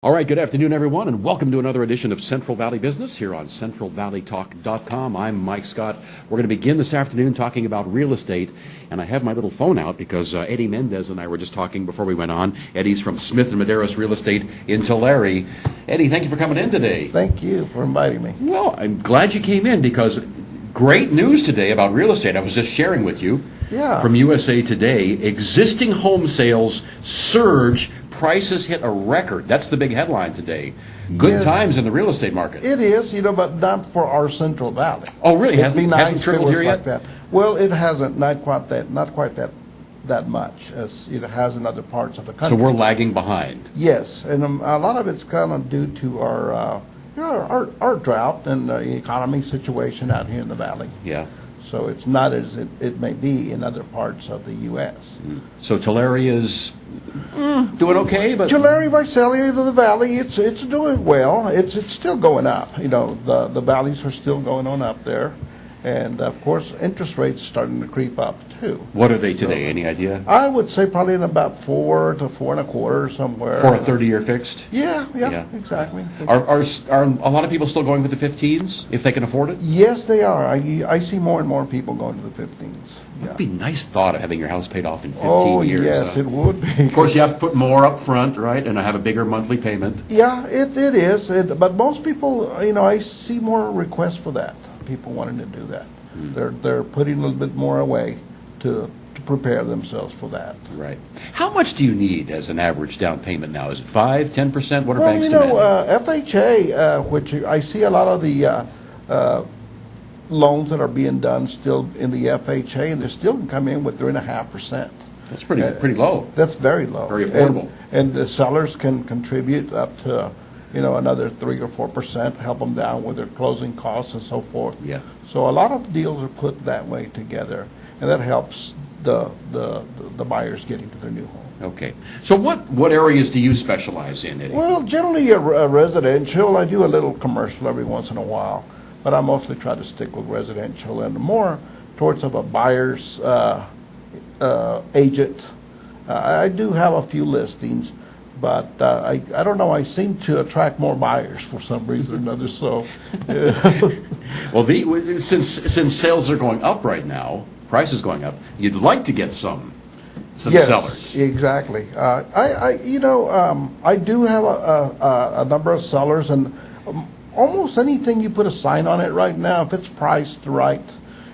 All right, good afternoon, everyone, and welcome to another edition of Central Valley Business here on CentralValleyTalk.com. I'm Mike Scott. We're going to begin this afternoon talking about real estate, and I have my little phone out because Eddie Mendez and I were just talking before we went on. Eddie's from Smith & Maderas Real Estate in Tulare. Eddie, thank you for coming in today. Thank you for inviting me. Well, I'm glad you came in because great news today about real estate. I was just sharing with you from USA Today. Existing home sales surge. Prices hit a record. That's the big headline today. Good times in the real estate market. It is, but not for our Central Valley. Oh, really? It'd be nice hasn't trickled here yet? Like that. Well, it hasn't. Not quite that much as it has in other parts of the country. So we're lagging behind. Yes, and a lot of it's kind of due to our drought and economy situation out here in the valley. Yeah. So it's not as it may be in other parts of the U.S. So Tulare is doing okay, but Tulare, Visalia, the valley, it's doing well. It's still going up. The valleys are still going on up there, and of course, interest rates are starting to creep up too. What are they today? Any idea? I would say probably in about 4 to 4.25 somewhere. For a 30-year fixed? Yeah, exactly. Are a lot of people still going with the 15s if they can afford it? Yes, they are. I see more and more people going to the 15s. It would be a nice thought of having your house paid off in 15 years. Yes, it would be. Of course, you have to put more up front, right, and have a bigger monthly payment. Yeah, it is. But most people, I see more requests for that. People wanting to do that. They're putting a little bit more away to prepare themselves for that. Right. How much do you need as an average down payment now? Is it 5%, 10%? What are banks demanding? FHA, which I see a lot of the loans that are being done still in the FHA, and they still can come in with 3.5%. That's pretty low. That's very low. Very affordable. And the sellers can contribute up to another 3 or 4%, help them down with their closing costs and so forth. Yeah. So a lot of deals are put that way together, and that helps the buyers get into their new home. Okay. So what areas do you specialize in, Eddie? Well, generally a residential. I do a little commercial every once in a while, but I mostly try to stick with residential and more towards of a buyer's agent. I do have a few listings, but I don't know. I seem to attract more buyers for some reason or another. So, well, since sales are going up right now, prices going up, you'd like to get some sellers. Exactly. I do have a number of sellers, and almost anything you put a sign on it right now, if it's priced right,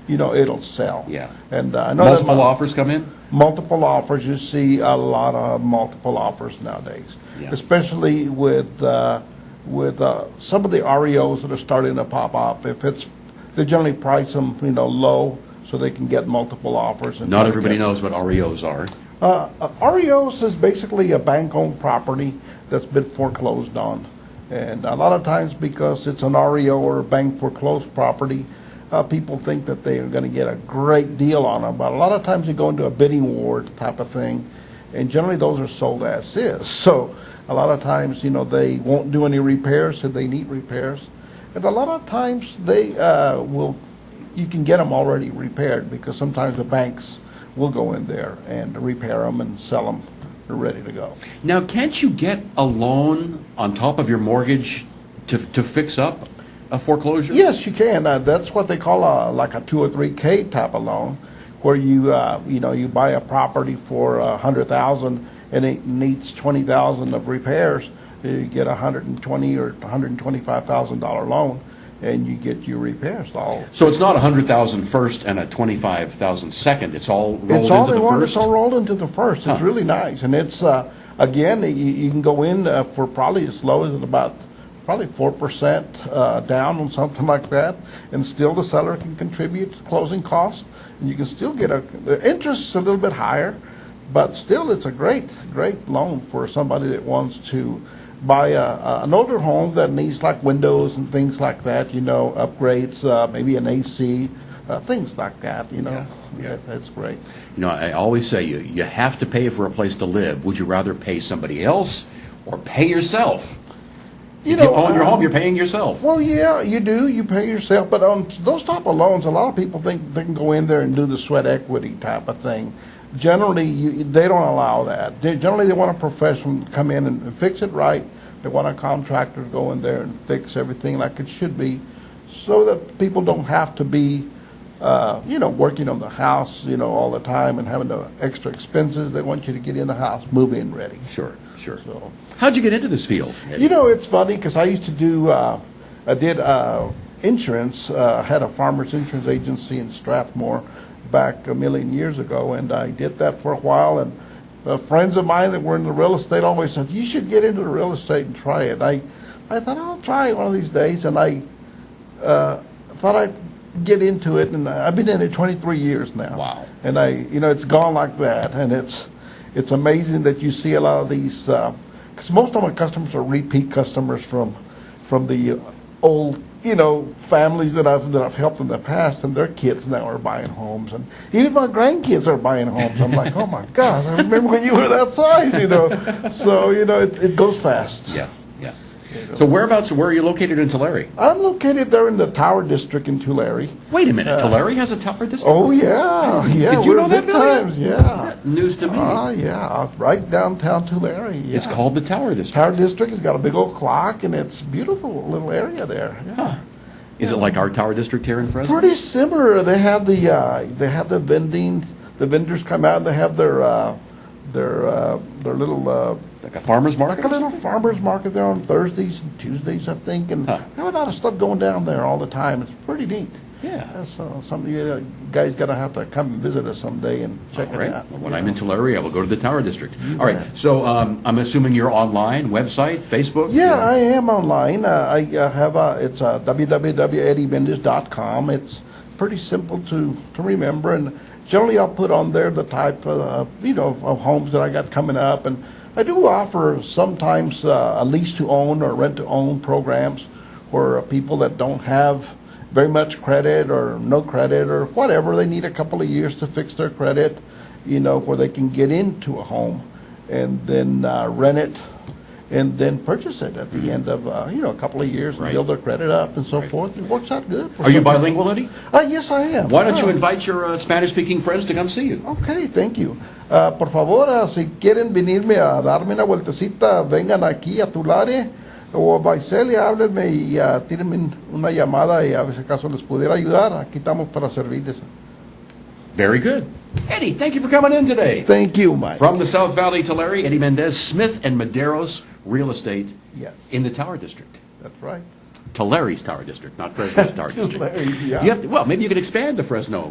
it'll sell. Yeah. And I know multiple offers come in. Multiple offers. You see a lot of multiple offers nowadays, especially with some of the REOs that are starting to pop up. They generally price them low so they can get multiple offers. And not everybody knows what REOs are. REOs is basically a bank-owned property that's been foreclosed on, and a lot of times because it's an REO or a bank foreclosed property, people think that they are going to get a great deal on them, but a lot of times you go into a bidding war type of thing, and generally those are sold as is. So a lot of times, they won't do any repairs if they need repairs, and a lot of times they you can get them already repaired because sometimes the banks will go in there and repair them and sell them. They're ready to go. Now, can't you get a loan on top of your mortgage to fix up a foreclosure? Yes, you can. That's what they call like a 2 or 3K type of loan, where you you buy a property for $100,000 and it needs $20,000 of repairs. You get $120,000 or $125,000 loan, and you get your repairs all. So it's not $100,000 first and a $25,000 second. It's all rolled into the first. It's all rolled into the first. It's really nice, and it's again you can go in for probably as low as about probably 4% down on something like that, and still the seller can contribute to closing costs, and you can still get the interest is a little bit higher, but still it's a great loan for somebody that wants to buy an older home that needs like windows and things like that, upgrades, maybe an AC, things like that, That's great. I always say you have to pay for a place to live. Would you rather pay somebody else or pay yourself? If you own your home, you're paying yourself. Well, yeah, you do. You pay yourself. But on those type of loans, a lot of people think they can go in there and do the sweat equity type of thing. Generally, they don't allow that. Generally, they want a professional to come in and fix it right They want a contractor to go in there and fix everything like it should be, so that people don't have to be, working on the house, all the time and having the extra expenses. They want you to get in the house, move in ready. Sure, sure. So, How'd you get into this field? it's funny because I used to do, I did insurance. I had a farmer's insurance agency in Strathmore back a million years ago, and I did that for a while. And friends of mine that were in the real estate always said, you should get into the real estate and try it. I thought, I'll try it one of these days, and I thought I'd get into it, and I've been in it 23 years now. Wow. And it's gone like that, and it's amazing that you see a lot of these, because most of my customers are repeat customers from the old, families that I've helped in the past, and their kids now are buying homes, and even my grandkids are buying homes. I'm like, oh my gosh, I remember when you were that size, So, it goes fast. Yeah, yeah. So where are you located in Tulare? I'm located there in the Tower District in Tulare. Wait a minute, Tulare has a Tower District? Oh, yeah. Did you we're know that, big Billy? times, yeah. News to me. Yeah, right downtown Tulare. Yeah. It's called the Tower District. Tower District has got a big old clock, and it's a beautiful little area there. Yeah. Huh. Is it like our Tower District here in Fresno? Pretty similar. They have the vending. The vendors come out and they have their little It's like a farmer's market? like a little farmers market there on Thursdays and Tuesdays, I think, and Huh. they have a lot of stuff going down there all the time. It's pretty neat. Yeah. So some of you guys gotta have to come and visit us someday and check All right. it out. Well, when I'm in Tulare, I will go to the Tower District. You All right. bet. So I'm assuming you're online, website, Facebook? Yeah, I am online. I have it's www.eddiemendez.com. It's pretty simple to remember, and generally I'll put on there the type of homes that I got coming up, and I do offer sometimes a lease to own or rent to own programs where people that don't have very much credit or no credit or whatever, they need a couple of years to fix their credit, where they can get into a home and then rent it and then purchase it at the end of a couple of years and Right. build their credit up and so forth. It works out good. Are you bilingual, Eddie? Yes, I am. Why don't you invite your Spanish-speaking friends to come see you? Okay, thank you. Por favor, si quieren venirme a darme una vueltecita, vengan aquí a Tulare o a Visalia, háblenme y tírenme una llamada y a ver si acaso les pudiera ayudar. Aquí estamos para servirles. Very good. Eddie, thank you for coming in today. Thank you, Mike. From the South Valley, Tulare, Eddie Mendez, Smith and Madero's Real Estate Yes, in the Tower District. that's right. Tulare's Tower District, not Fresno's Tower District. Tulare, yeah. You have to, well, maybe you can expand to Fresno.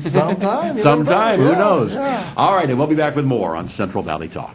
Sometime, Sometime. who yeah, knows? yeah. All right, and we'll be back with more on Central Valley Talk.